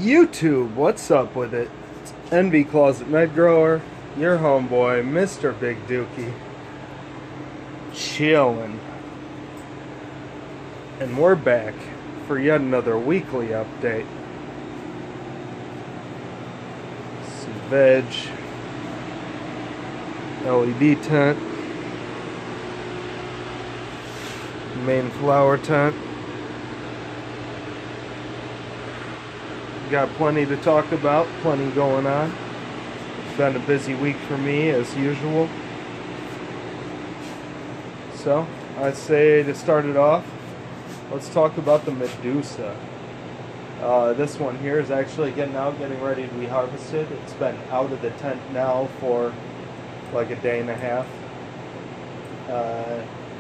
YouTube, what's up with it? It's NVclosetmedgrower, your homeboy, Mr. Big Dookie, chillin'. And we're back for yet another weekly update. Some veg, LED tent, main flower tent. Got plenty to talk about, plenty going on. It's been a busy week for me as usual. So, I'd say to start it off, let's talk about the Medusa. This one here is actually getting ready to be harvested. It's been out of the tent now for like a day and a half.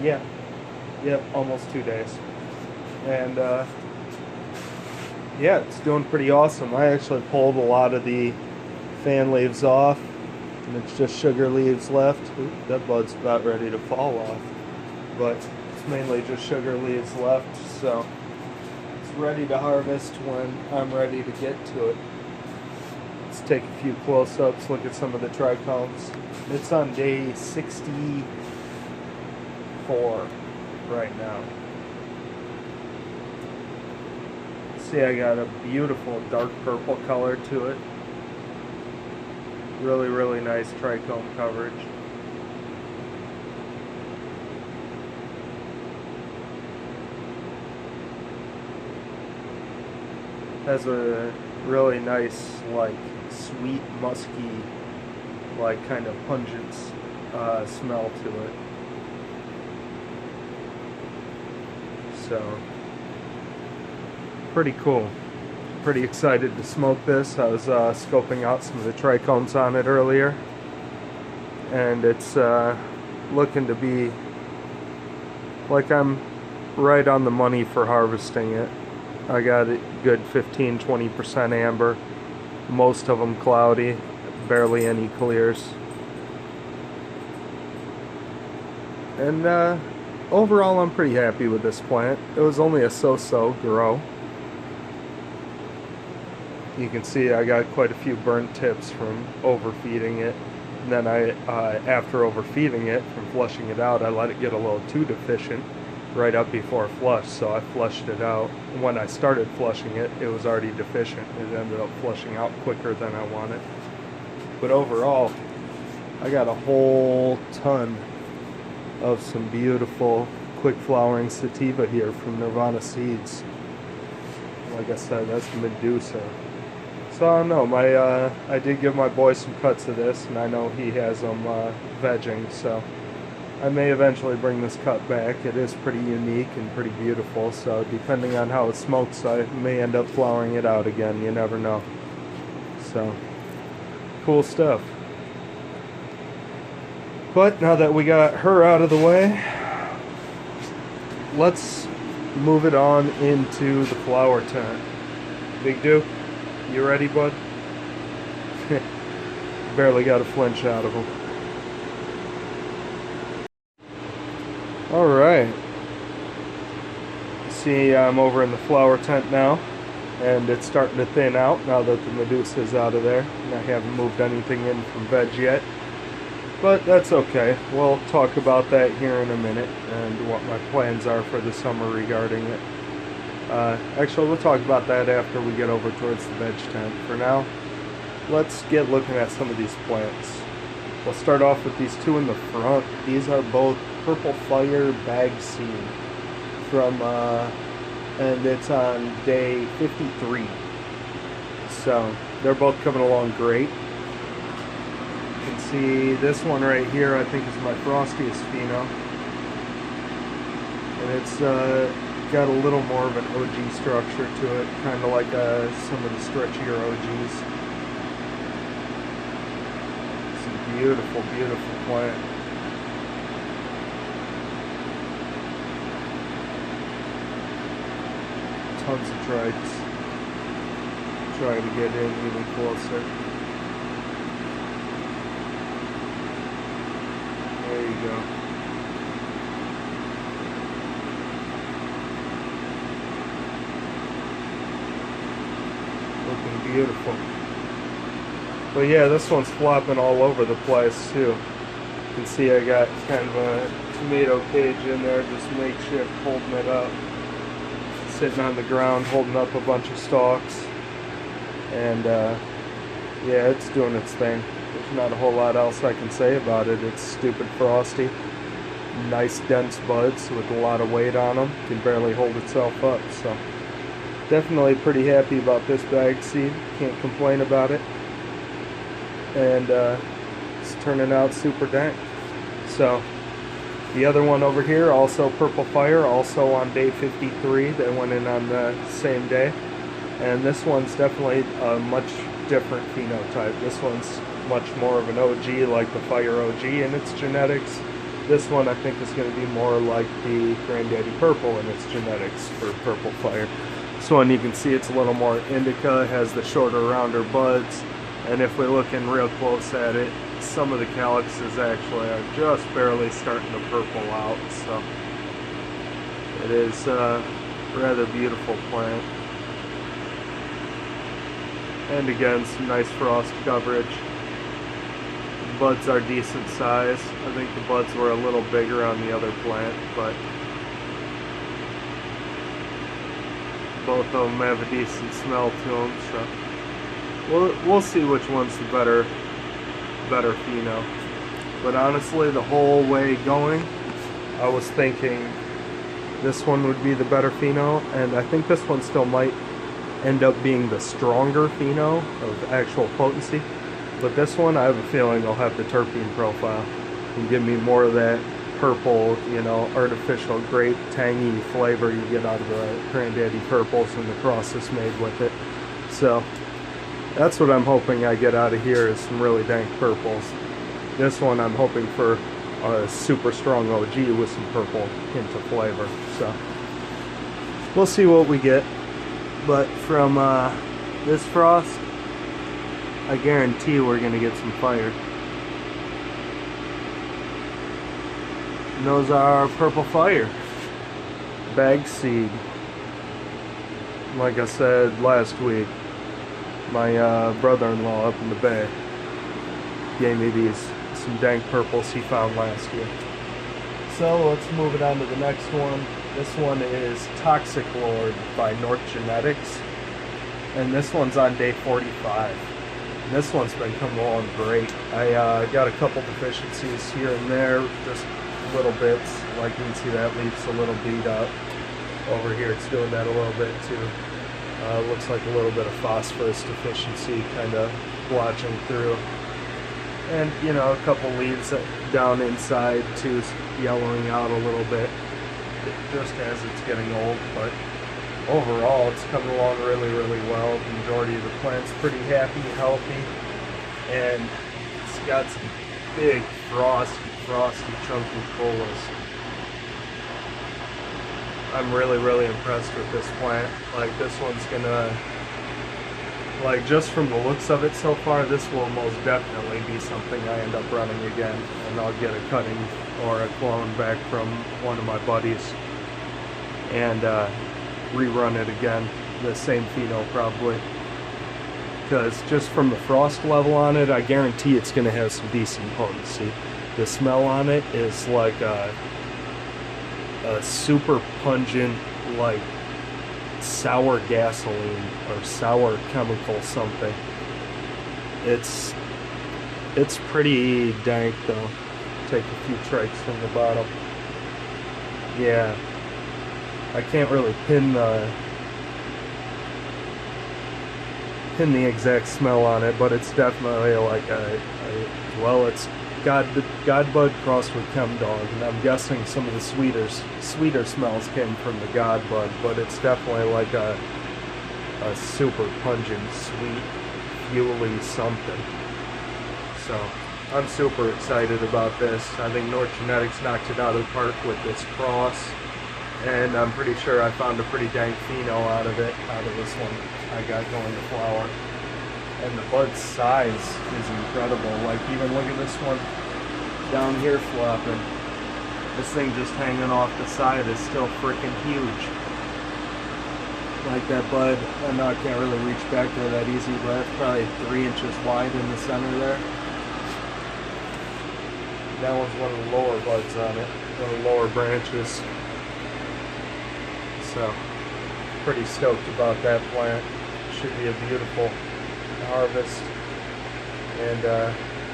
Yep, almost 2 days. And yeah, it's doing pretty awesome. I actually pulled a lot of the fan leaves off, and it's just sugar leaves left. Ooh, that bud's about ready to fall off, but it's mainly just sugar leaves left, so it's ready to harvest when I'm ready to get to it. Let's take a few close-ups, look at some of the trichomes. It's on day 64 right now. See, I got a beautiful dark purple color to it. Really nice trichome coverage. Has a really nice, like, sweet, musky, like, kind of pungent smell to it. So, pretty cool. Pretty excited to smoke this. I was scoping out some of the trichomes on it earlier, and it's looking to be like I'm right on the money for harvesting it. I got a good 15-20% amber, most of them cloudy, barely any clears. And overall, I'm pretty happy with this plant. It was only a so-so grow. You can see I got quite a few burnt tips from overfeeding it. And then after overfeeding it, from flushing it out, I let it get a little too deficient right up before flush, so I flushed it out. When I started flushing it, it was already deficient. It ended up flushing out quicker than I wanted. But overall, I got a whole ton of some beautiful quick flowering sativa here from Nirvana Seeds. Like I said, that's Medusa. So I don't know, I did give my boy some cuts of this, and I know he has them vegging, so I may eventually bring this cut back. It is pretty unique and pretty beautiful, so depending on how it smokes, I may end up flowering it out again. You never know. So, cool stuff. But now that we got her out of the way, let's move it on into the flower tent. Big Duke, you ready, bud? Barely got a flinch out of him. Alright. See, I'm over in the flower tent now, and it's starting to thin out now that the Medusa is out of there. And I haven't moved anything in from veg yet, but that's okay. We'll talk about that here in a minute and what my plans are for the summer regarding it. Actually, we'll talk about that after we get over towards the veg tent. For now, let's get looking at some of these plants. We'll start off with these two in the front. These are both Purple Fire Bag Seed from, and it's on day 53. So, they're both coming along great. You can see this one right here, I think is my Frostiest Pheno. And it's got a little more of an OG structure to it, kind of like some of the stretchier OGs. It's a beautiful plant. Tons of trikes. Try to get in even closer. There you go. Looking beautiful. But yeah, this one's flopping all over the place too. You can see I got kind of a tomato cage in there, just makeshift, holding it up. Sitting on the ground, holding up a bunch of stalks. And yeah, it's doing its thing. There's not a whole lot else I can say about it. It's stupid frosty. Nice dense buds with a lot of weight on them. Can barely hold itself up. So definitely pretty happy about this bag seed. Can't complain about it. And it's turning out super dank. So the other one over here, also Purple Fire, also on day 53. They went in on the same day. And this one's definitely a much different phenotype. This one's much more of an OG, like the Fire OG in its genetics. This one I think is going to be more like the Granddaddy Purple in its genetics for Purple Fire. This one you can see it's a little more indica, has the shorter, rounder buds, and if we look in real close at it, some of the calyxes actually are just barely starting to purple out, so it is a rather beautiful plant. And again, some nice frost coverage. The buds are decent size. I think the buds were a little bigger on the other plant, but both of them have a decent smell to them, so we'll see which one's the better pheno. But honestly, the whole way going, I was thinking this one would be the better pheno, and I think this one still might end up being the stronger pheno of actual potency. But this one, I have a feeling will have the terpene profile and give me more of that purple, you know, artificial grape tangy flavor you get out of the Granddaddy Purples and the crosses made with it. So that's what I'm hoping I get out of here, is some really dank purples. This one I'm hoping for a super strong OG with some purple hint of flavor. So we'll see what we get. But from this frost, I guarantee we're going to get some fire. And those are Purple Fire. Bag seed. Like I said last week, my brother-in-law up in the Bay gave me these, some dank purples he found last year. So let's move it on to the next one. This one is Toxic Lord by North Genetics, and this one's on day 45. And this one's been coming along great. I got a couple deficiencies here and there, just little bits. Like you can see that leaf's a little beat up. Over here it's doing that a little bit too. Looks like a little bit of phosphorus deficiency kind of blotching through. And, you know, a couple leaves down inside too, yellowing out a little bit, just as it's getting old. But overall, it's coming along really, really well. The majority of the plant's pretty happy, healthy, and it's got some big, frosty, chunky colas. I'm really, really impressed with this plant. Like, this one's gonna, like, just from the looks of it so far, this will most definitely be something I end up running again, and I'll get a cutting or a clone back from one of my buddies and rerun it again, the same pheno probably, because just from the frost level on it, I guarantee it's going to have some decent potency. The smell on it is like a super pungent, like sour gasoline or sour chemical something. It's pretty dank though. Take a few trikes from the bottom. Yeah, I can't really pin the exact smell on it, but it's definitely like well, it's Godbud crossed with Chemdog, and I'm guessing some of the sweeter smells came from the Godbud, but it's definitely like a super pungent, sweet, fuely something. So I'm super excited about this. I think North Genetics knocked it out of the park with this cross, and I'm pretty sure I found a pretty dank pheno out of this one I got going to flower. And the bud size is incredible. Like, even look at this one down here flopping. This thing just hanging off the side is still freaking huge. Like that bud, I know I can't really reach back there that easy, but it's probably 3 inches wide in the center there. That one's one of the lower buds on it, one of the lower branches. So, pretty stoked about that plant. Should be a beautiful harvest. And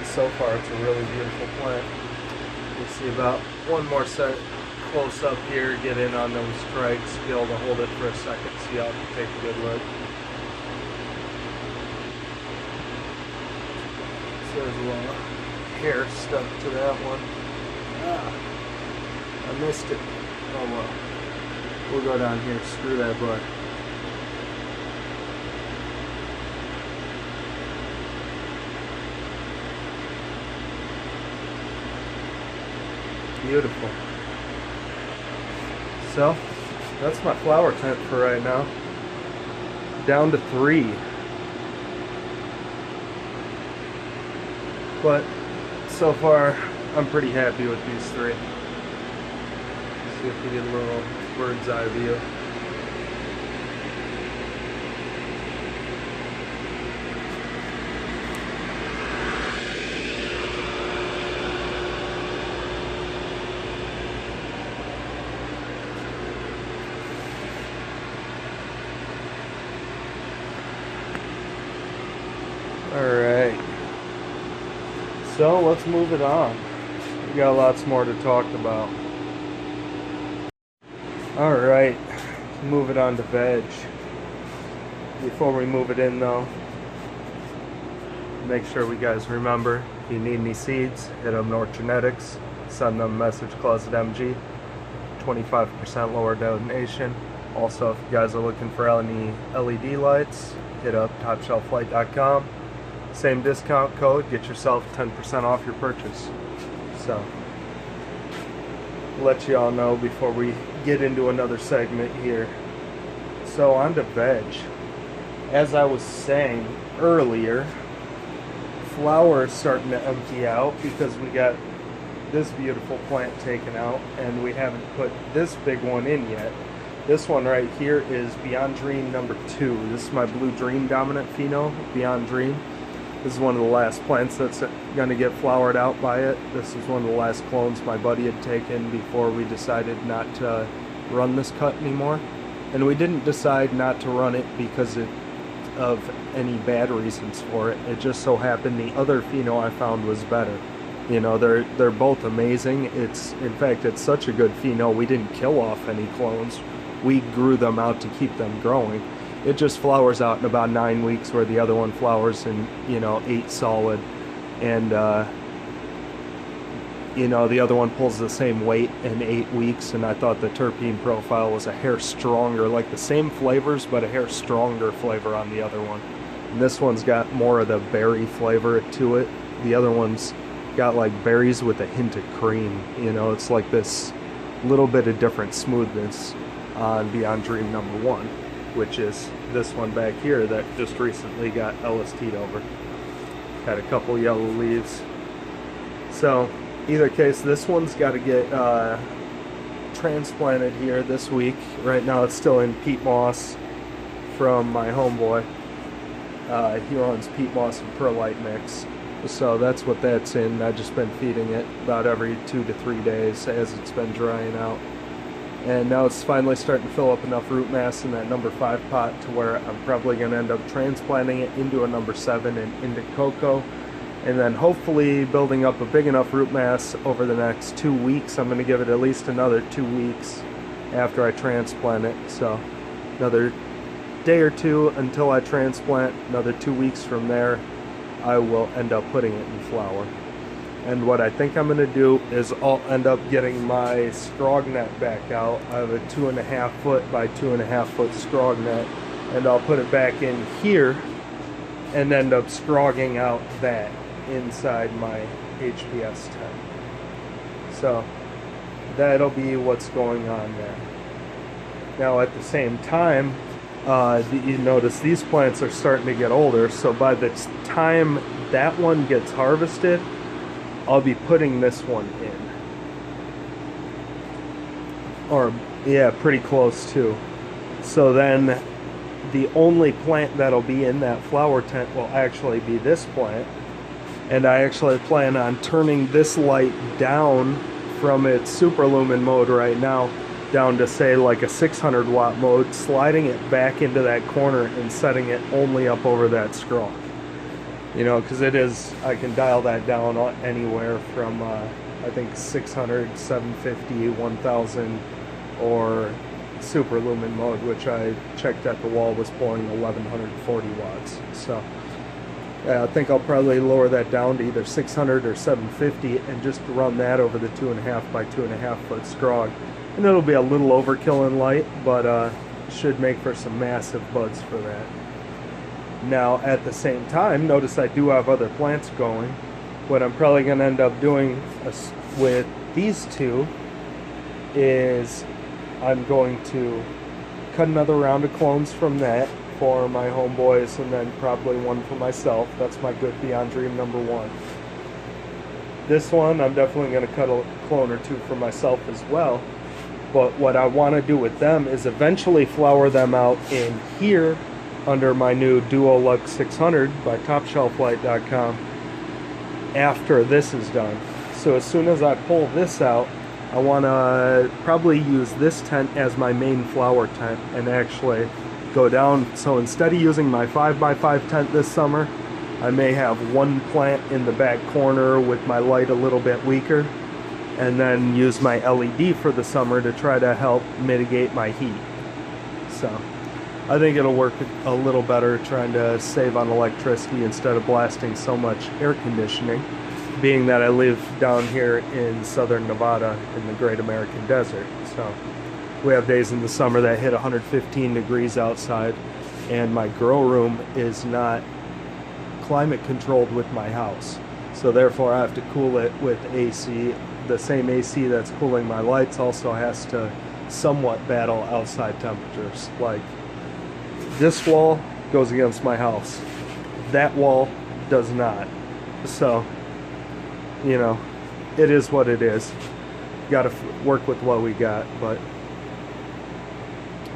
so far it's a really beautiful plant. Let's see about one more set close up here, get in on those strikes, be able to hold it for a second, so y'all can take a good look. So there's a little hair stuck to that one. I missed it. Oh well. We'll go down here, screw that bud. Beautiful. So, that's my flower tent for right now. Down to 3. But, so far, I'm pretty happy with these 3. See if we get a little bird's eye view. Alright, so let's move it on. We got lots more to talk about. Alright, move it on to veg. Before we move it in though, make sure you guys remember, if you need any seeds, hit up North Genetics, send them a message, NVclosetmedgrower, 25% lower donation. Also, if you guys are looking for any LED lights, hit up topshelflight.com. Same discount code, get yourself 10% off your purchase. So, let you all know before we get into another segment here. So, on to veg. As I was saying earlier, flower is starting to empty out because we got this beautiful plant taken out and we haven't put this big one in yet. This one right here is Beyond Dream number 2. This is my Blue Dream dominant pheno, Beyond Dream. This is one of the last plants that's going to get flowered out by it. This is one of the last clones my buddy had taken before we decided not to run this cut anymore. And we didn't decide not to run it because of any bad reasons for it. It just so happened the other pheno I found was better. You know, they're both amazing. In fact, it's such a good pheno, we didn't kill off any clones. We grew them out to keep them growing. It just flowers out in about 9 weeks, where the other one flowers in, 8 solid. And, the other one pulls the same weight in 8 weeks, and I thought the terpene profile was a hair stronger, like the same flavors, but a hair stronger flavor on the other one. And this one's got more of the berry flavor to it. The other one's got like berries with a hint of cream. It's like this little bit of different smoothness on Beyond Dream number 1. Which is this one back here that just recently got LST'd over. Had a couple yellow leaves. So, either case, this one's got to get transplanted here this week. Right now it's still in peat moss from my homeboy. He runs peat moss and perlite mix. So that's what that's in. I've just been feeding it about every 2 to 3 days as it's been drying out. And now it's finally starting to fill up enough root mass in that number 5 pot to where I'm probably going to end up transplanting it into a number 7 and into cocoa. And then hopefully building up a big enough root mass over the next 2 weeks. I'm going to give it at least another 2 weeks after I transplant it. So another day or 2 until I transplant. Another 2 weeks from there, I will end up putting it in flower. And what I think I'm going to do is I'll end up getting my scrog net back out. I have a 2.5 foot by 2.5 foot scrog net, and I'll put it back in here and end up scrogging out that inside my HPS tent. So that'll be what's going on there. Now at the same time, you notice these plants are starting to get older, so by the time that one gets harvested, I'll be putting this one in. Or, yeah, pretty close too. So then the only plant that'll be in that flower tent will actually be this plant. And I actually plan on turning this light down from its super lumen mode right now down to, say, like a 600 watt mode, sliding it back into that corner and setting it only up over that scroll. You know, because it is, I can dial that down anywhere from I think 600, 750, 1000, or super lumen mode, which I checked at the wall was pulling 1140 watts. So I think I'll probably lower that down to either 600 or 750 and just run that over the 2.5 by 2.5 foot scrog. And it'll be a little overkill in light, but should make for some massive buds for that. Now, at the same time, notice I do have other plants going. What I'm probably going to end up doing with these two is I'm going to cut another round of clones from that for my homeboys, and then probably one for myself. That's my good Beyond Dream number 1. This one, I'm definitely going to cut a clone or two for myself as well. But what I want to do with them is eventually flower them out in here under my new Duo Lux 600 by TopShelfLight.com after this is done. So as soon as I pull this out, I want to probably use this tent as my main flower tent and actually go down. So instead of using my 5x5 tent this summer, I may have one plant in the back corner with my light a little bit weaker, and then use my LED for the summer to try to help mitigate my heat. So I think it'll work a little better trying to save on electricity instead of blasting so much air conditioning, being that I live down here in southern Nevada in the Great American Desert. So we have days in the summer that hit 115 degrees outside, and my grow room is not climate controlled with my house. So therefore I have to cool it with AC. The same AC that's cooling my lights also has to somewhat battle outside temperatures. Like, this wall goes against my house, that wall does not. So, you know, it is what it is. Got to work with what we got, but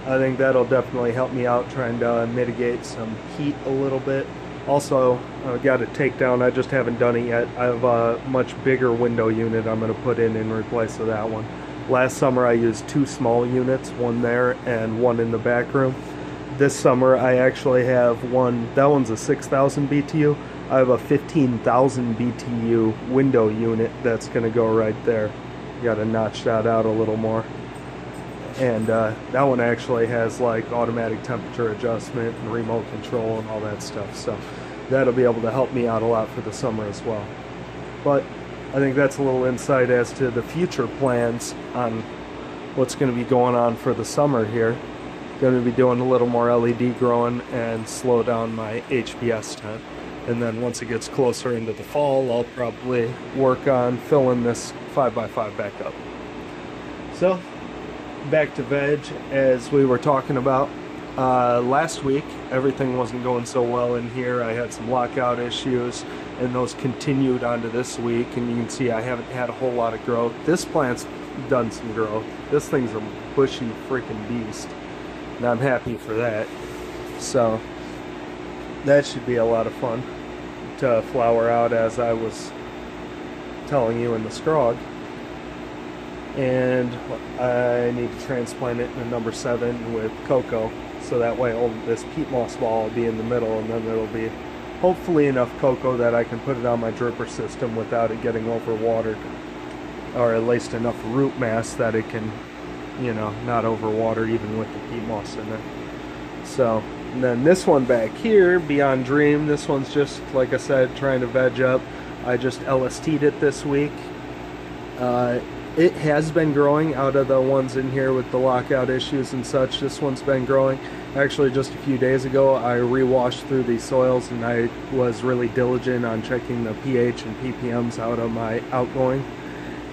I think that'll definitely help me out trying to mitigate some heat a little bit. Also, I got a takedown, I just haven't done it yet. I have a much bigger window unit I'm going to put in replace of that one. Last summer I used 2 small units, one there and one in the back room. This summer I actually have one, that one's a 6,000 BTU. I have a 15,000 BTU window unit that's going to go right there. Got to notch that out a little more. And that one actually has like automatic temperature adjustment and remote control and all that stuff. So that'll be able to help me out a lot for the summer as well. But I think that's a little insight as to the future plans on what's going to be going on for the summer here. Going to be doing a little more LED growing and slow down my HPS tent. And then once it gets closer into the fall, I'll probably work on filling this 5x5 back up. So back to veg, as we were talking about last week, everything wasn't going so well in here. I had some lockout issues, and those continued onto this week, and you can see I haven't had a whole lot of growth. This plant's done some growth. This thing's a bushy freaking beast, and I'm happy for that. So that should be a lot of fun to flower out, as I was telling you in the scrog. And I need to transplant it in a number 7 with cocoa, so that way all this peat moss ball will be in the middle, and then there'll be hopefully enough cocoa that I can put it on my dripper system without it getting overwatered, or at least enough root mass that it can, you know, not overwater even with the peat moss in it. So, and then this one back here, Beyond Dream, this one's just, like I said, trying to veg up. I just LST'd it this week. It has been growing out of the ones in here with the lockout issues and such. This one's been growing. Actually, just a few days ago, I re-washed through these soils, and I was really diligent on checking the pH and ppms out of my outgoing.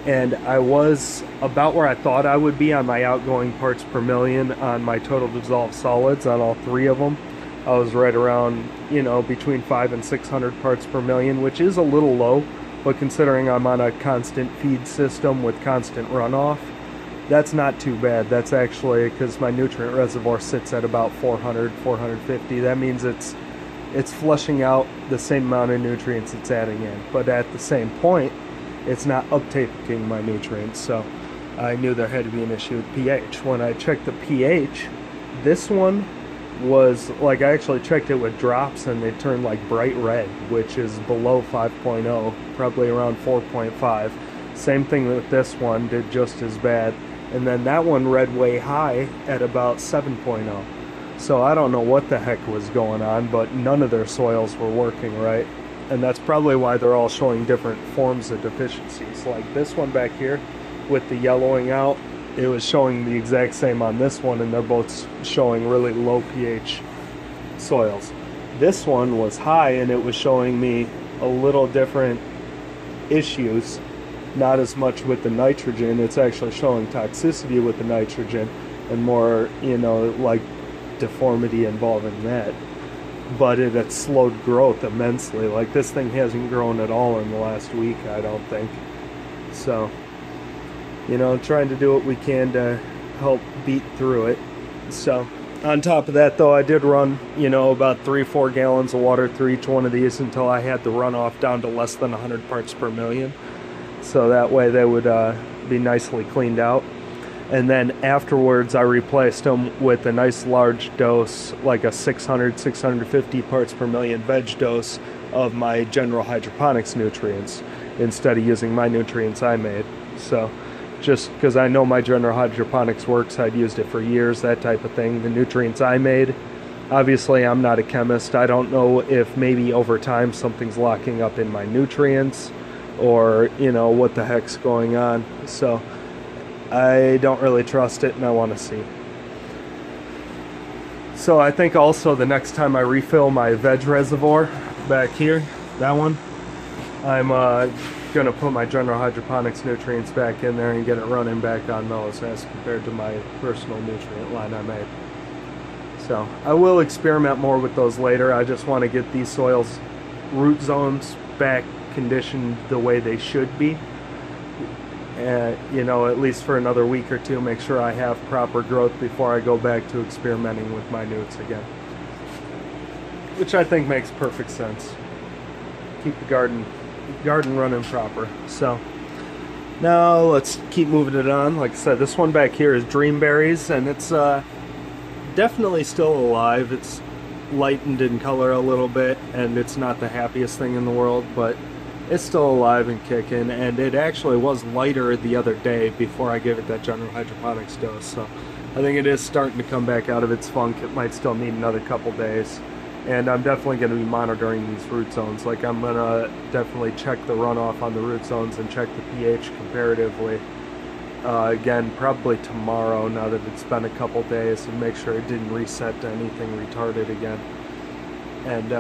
And I was about where I thought I would be on my outgoing parts per million on my total dissolved solids on all 3 of them. I was right around, you know, between 500 and 600 parts per million, which is a little low. But considering I'm on a constant feed system with constant runoff, That's not too bad. That's actually, because my nutrient reservoir sits at about 400, 450. That means it's flushing out the same amount of nutrients it's adding in. But at the same point, it's not uptaking my nutrients. So I knew there had to be an issue with pH. When I checked the pH, this one was like, I actually checked it with drops and they turned like bright red, which is below 5.0, probably around 4.5. Same thing with this one, did just as bad. And then that one read way high at about 7.0. So I don't know what the heck was going on, but none of their soils were working right. And that's probably why they're all showing different forms of deficiencies. Like this one back here with the yellowing out, it was showing the exact same on this one, and they're both showing really low pH soils. This one was high and it was showing me a little different issues, not as much with the nitrogen. It's actually showing toxicity with the nitrogen and more, you know, like deformity involving that. But it had slowed growth immensely. Like this thing hasn't grown at all in the last week, I don't think. So, you know, trying to do what we can to help beat through it. So on top of that though, I did run, you know, about 3-4 gallons of water through each one of these until I had the runoff down to less than 100 parts per million. So that way they would be nicely cleaned out. And then afterwards I replaced them with a nice large dose, like a 600, 650 parts per million veg dose of my general hydroponics nutrients instead of using my nutrients I made. So just because I know my general hydroponics works, I'd used it for years, that type of thing. The nutrients I made, obviously I'm not a chemist. I don't know if maybe over time something's locking up in my nutrients or, you know, what the heck's going on. So I don't really trust it and I want to see. So I think also the next time I refill my veg reservoir back here, that one, I'm going to put my general hydroponics nutrients back in there and get it running back on those as compared to my personal nutrient line I made. So I will experiment more with those later. I just want to get these soils, root zones back conditioned the way they should be. You know, at least for another week or two, make sure I have proper growth before I go back to experimenting with my newts again. Which I think makes perfect sense. Keep the garden running proper. So now let's keep moving it on. Like I said, this one back here is Dreamberries, and it's definitely still alive. It's lightened in color a little bit, and it's not the happiest thing in the world, but it's still alive and kicking. And it actually was lighter the other day before I gave it that general hydroponics dose. So I think it is starting to come back out of its funk. It might still need another couple days. And I'm definitely going to be monitoring these root zones. Like, I'm going to definitely check the runoff on the root zones and check the pH comparatively. Again, probably tomorrow, now that it's been a couple days, and make sure it didn't reset to anything retarded again. And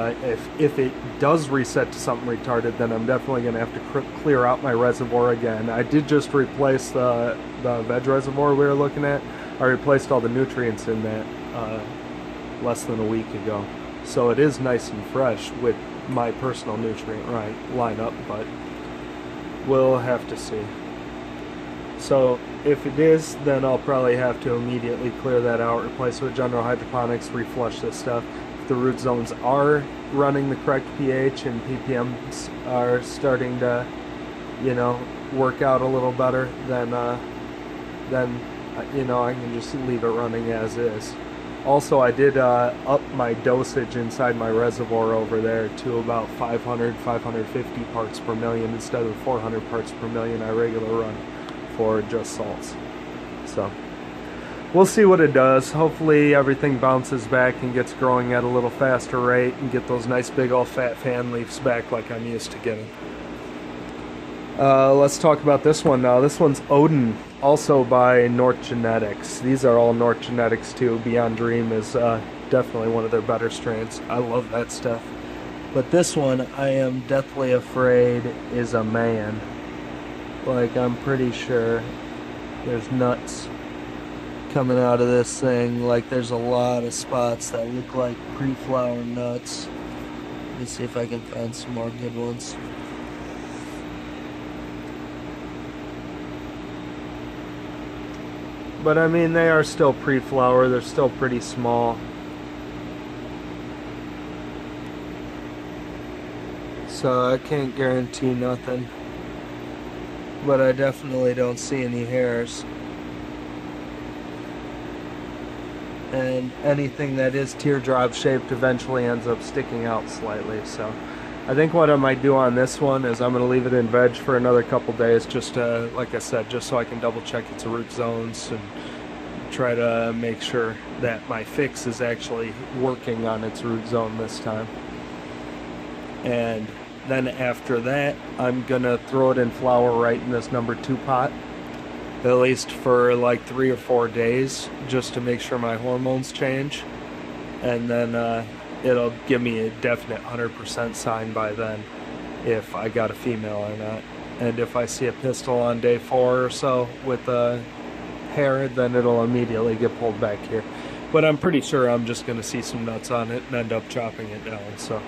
if it does reset to something retarded, then I'm definitely going to have to clear out my reservoir again. I did just replace the veg reservoir we were looking at. I replaced all the nutrients in that less than a week ago. So it is nice and fresh with my personal nutrient lineup, but we'll have to see. So if it is, then I'll probably have to immediately clear that out, replace it with general hydroponics, reflush this stuff. If the root zones are running the correct pH and ppms are starting to, you know, work out a little better, then you know, I can just leave it running as is. Also, I did up my dosage inside my reservoir over there to about 500, 550 parts per million instead of 400 parts per million I regularly run for just salts. So we'll see what it does. Hopefully everything bounces back and gets growing at a little faster rate and get those nice big old fat fan leaves back like I'm used to getting. Let's talk about this one now. This one's Odin, also by North Genetics. These are all North Genetics too. Beyond Dream is definitely one of their better strains. I love that stuff. But this one, I am deathly afraid is a man. Like, I'm pretty sure there's nuts coming out of this thing. Like, there's a lot of spots that look like pre-flower nuts. Let me see if I can find some more good ones. But I mean, they are still pre-flower, they're still pretty small. So I can't guarantee nothing. But I definitely don't see any hairs. And anything that is teardrop shaped eventually ends up sticking out slightly. So I think what I might do on this one is I'm going to leave it in veg for another couple days, just to, like I said, just so I can double check its root zones and try to make sure that my fix is actually working on its root zone this time. And then after that, I'm gonna throw it in flower right in this #2 pot, at least for like 3 or 4 days, just to make sure my hormones change. And then it'll give me a definite 100% sign by then if I got a female or not. And if I see a pistil on day 4 or so with a hair, then it'll immediately get pulled back here. But I'm pretty sure I'm just gonna see some nuts on it and end up chopping it down. So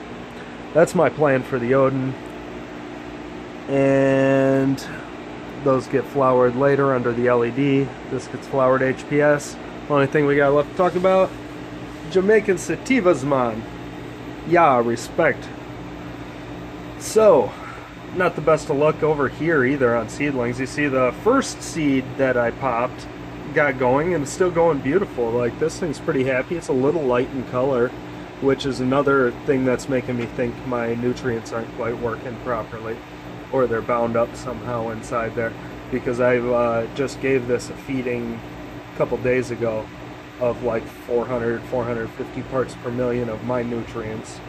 that's my plan for the Odin. And those get flowered later under the LED. This gets flowered HPS. Only thing we got left to talk about, Jamaican sativas, man. Yeah, respect. So, not the best of luck over here either on seedlings. You see the first seed that I popped got going, and it's still going beautiful. Like, this thing's pretty happy. It's a little light in color, which is another thing that's making me think my nutrients aren't quite working properly, or they're bound up somehow inside there, because I just gave this a feeding a couple days ago of like 450 parts per million of my nutrients,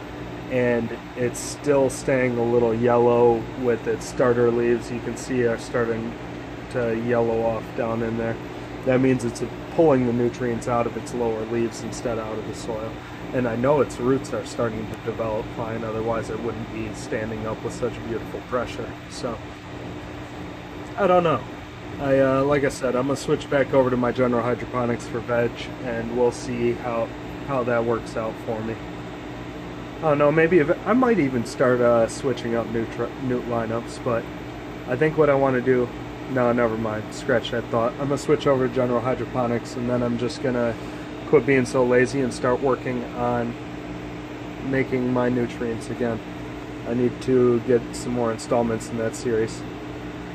and it's still staying a little yellow with its starter leaves. You can see are starting to yellow off down in there. That means it's pulling the nutrients out of its lower leaves instead out of the soil. And I know its roots are starting to develop fine, otherwise it wouldn't be standing up with such beautiful pressure. So, I don't know. Like I said, I'm going to switch back over to my general hydroponics for veg, and we'll see how that works out for me. I don't know, maybe I might even start switching up newt lineups, but I think what I want to do, no, never mind, scratch that thought. I'm going to switch over to general hydroponics, and then I'm just going to quit being so lazy and start working on making my nutrients again. I need to get some more installments in that series.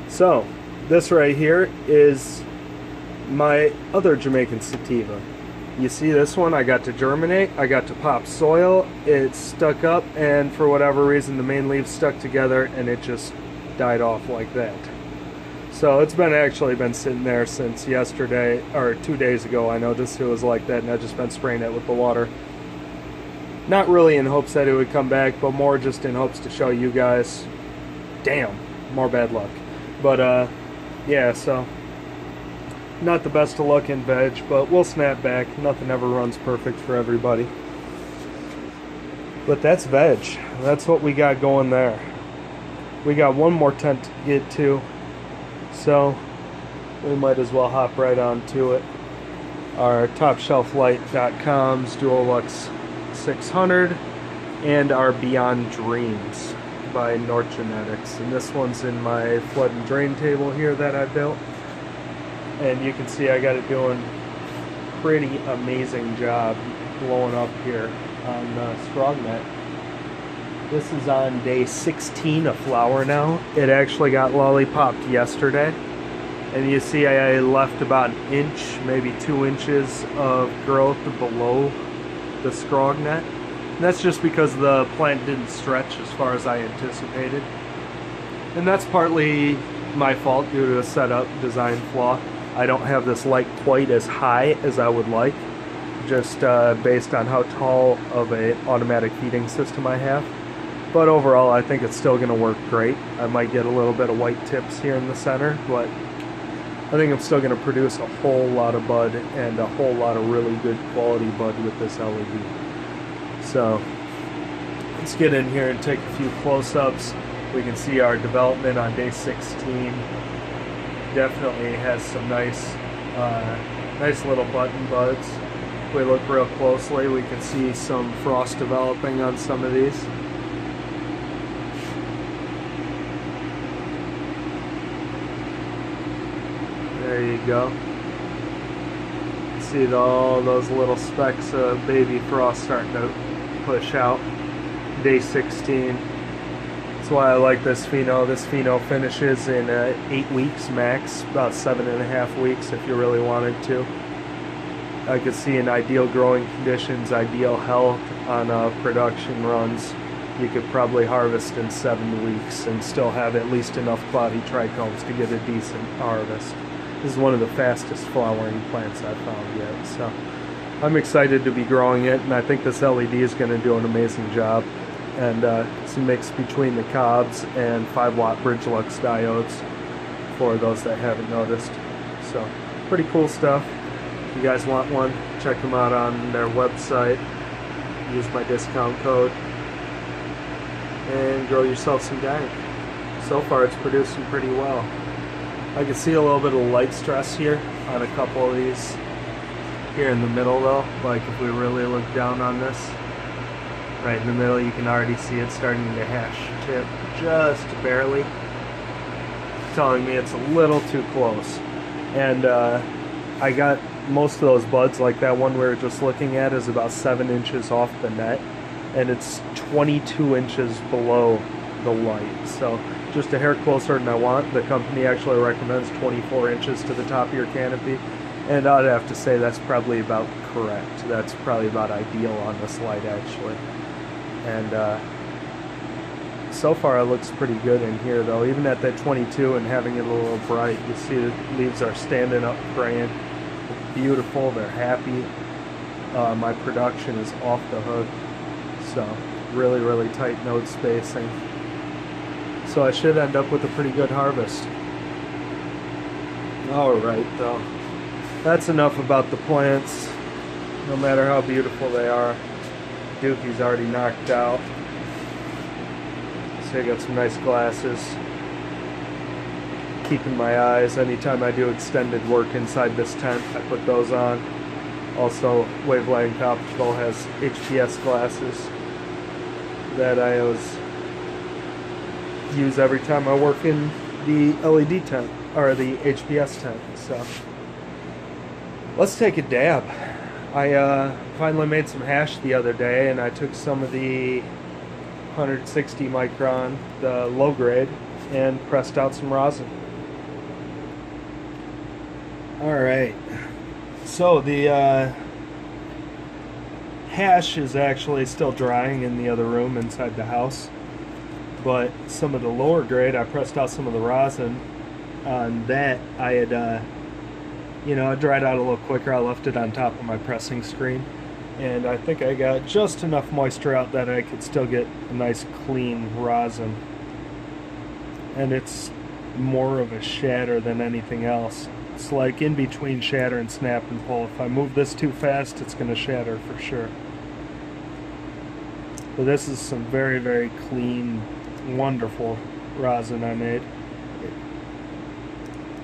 So, this right here is my other Jamaican sativa. You see this one, I got to germinate, I got to pop soil, it stuck up, and for whatever reason the main leaves stuck together and it just died off like that. So it's actually been sitting there since yesterday, or 2 days ago. I noticed it was like that, and I've just been spraying it with the water. Not really in hopes that it would come back, but more just in hopes to show you guys. Damn, more bad luck. But yeah, so not the best of luck in veg, but we'll snap back. Nothing ever runs perfect for everybody. But that's veg. That's what we got going there. We got one more tent to get to, so we might as well hop right on to it. Our TopShelfLight.com's Duolux 600 and our Beyond Dreams by North Genetics. And this one's in my flood and drain table here that I built. And you can see I got it doing pretty amazing job blowing up here on Strongnet. This is on day 16 of flower now. It actually got lollipopped yesterday. And you see I left about an inch, maybe 2 inches of growth below the Strongnet. And that's just because the plant didn't stretch as far as I anticipated. And that's partly my fault due to a setup design flaw. I don't have this light quite as high as I would like, just based on how tall of an automatic feeding system I have. But overall, I think it's still going to work great. I might get a little bit of white tips here in the center, but I think I'm still going to produce a whole lot of bud and a whole lot of really good quality bud with this LED. So let's get in here and take a few close-ups. We can see our development on day 16. Definitely has some nice little button buds. If we look real closely, we can see some frost developing on some of these. There you go. See all those little specks of baby frost starting to push out. Day 16. That's why I like this pheno. This pheno finishes in 8 weeks max, about 7.5 weeks if you really wanted to. I could see in ideal growing conditions, ideal health on production runs, you could probably harvest in 7 weeks and still have at least enough cloudy trichomes to get a decent harvest. This is one of the fastest flowering plants I've found yet, so I'm excited to be growing it, and I think this LED is going to do an amazing job. And it's a mix between the Cobbs and 5-watt Bridge-Lux diodes for those that haven't noticed. So pretty cool stuff. If you guys want one, check them out on their website. Use my discount code and grow yourself some dank. So far it's producing pretty well. I can see a little bit of light stress here on a couple of these. Here in the middle though, like if we really look down on this, right in the middle you can already see it starting to hash tip just barely, telling me it's a little too close. And I got most of those buds, like that one we were just looking at is about 7 inches off the net, and it's 22 inches below the light, so just a hair closer than I want. The company actually recommends 24 inches to the top of your canopy, and I'd have to say that's probably about correct. That's probably about ideal on this light actually. And so far it looks pretty good in here though, even at that 22 and having it a little bright. You see the leaves are standing up praying. Beautiful, they're happy. My production is off the hook, so really tight node spacing, so I should end up with a pretty good harvest. Alright though, that's enough about the plants. No matter how beautiful they are, Dookie's already knocked out. So I got some nice glasses keeping my eyes. Anytime I do extended work inside this tent, I put those on. Also, Wavelength Optical has HPS glasses that I always use every time I work in the LED tent, or the HPS tent. So let's take a dab. I finally made some hash the other day, and I took some of the 160 micron, the low grade, and pressed out some rosin. Alright, so the hash is actually still drying in the other room inside the house, but some of the lower grade, I pressed out some of the rosin on that. I had it dried out a little quicker. I left it on top of my pressing screen, and I think I got just enough moisture out that I could still get a nice clean rosin. And it's more of a shatter than anything else. It's like in between shatter and snap and pull. If I move this too fast, it's going to shatter for sure. But this is some very clean, wonderful rosin I made.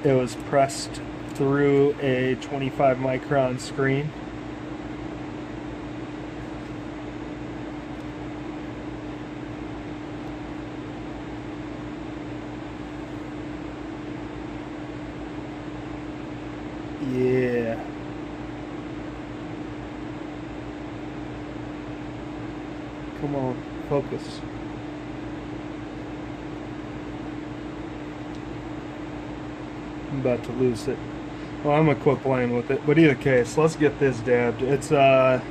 It was pressed through a 25 micron screen. Yeah. Come on, focus. I'm about to lose it. Well, I'm gonna quit playing with it. But either case, let's get this dabbed. It's the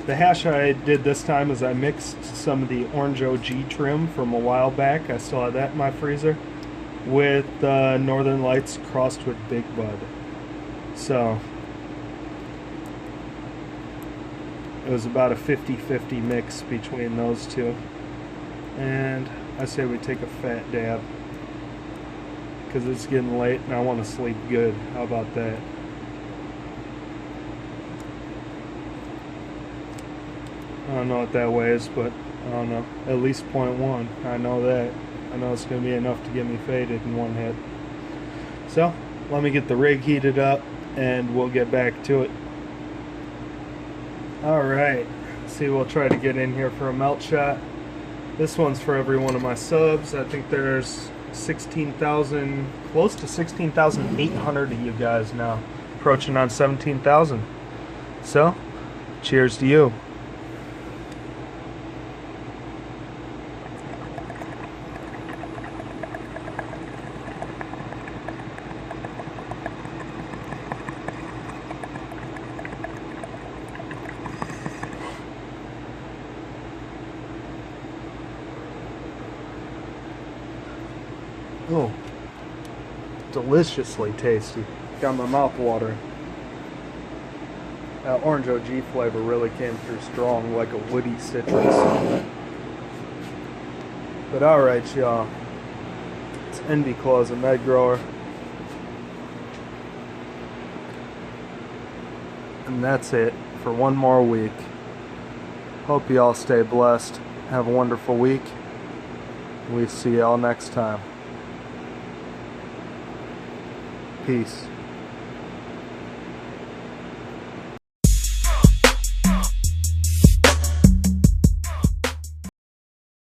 hash I did this time is I mixed some of the Orange OG trim from a while back. I still have that in my freezer, with Northern Lights crossed with Big Bud. So it was about a 50-50 mix between those two. And I say we take a fat dab, because it's getting late and I want to sleep good. How about that? I don't know what that weighs, but I don't know. At least 0.1. I know that. I know it's going to be enough to get me faded in one hit. So, let me get the rig heated up and we'll get back to it. Alright. See, we'll try to get in here for a melt shot. This one's for every one of my subs. I think there's 16,000, close to 16,800 of you guys now, approaching on 17,000. So, cheers to you. Oh, deliciously tasty. Got my mouth watering. That orange OG flavor really came through strong, like a woody citrus. But alright, y'all. It's NVclosetmedgrower. And that's it for one more week. Hope you all stay blessed. Have a wonderful week. We see y'all next time. Peace.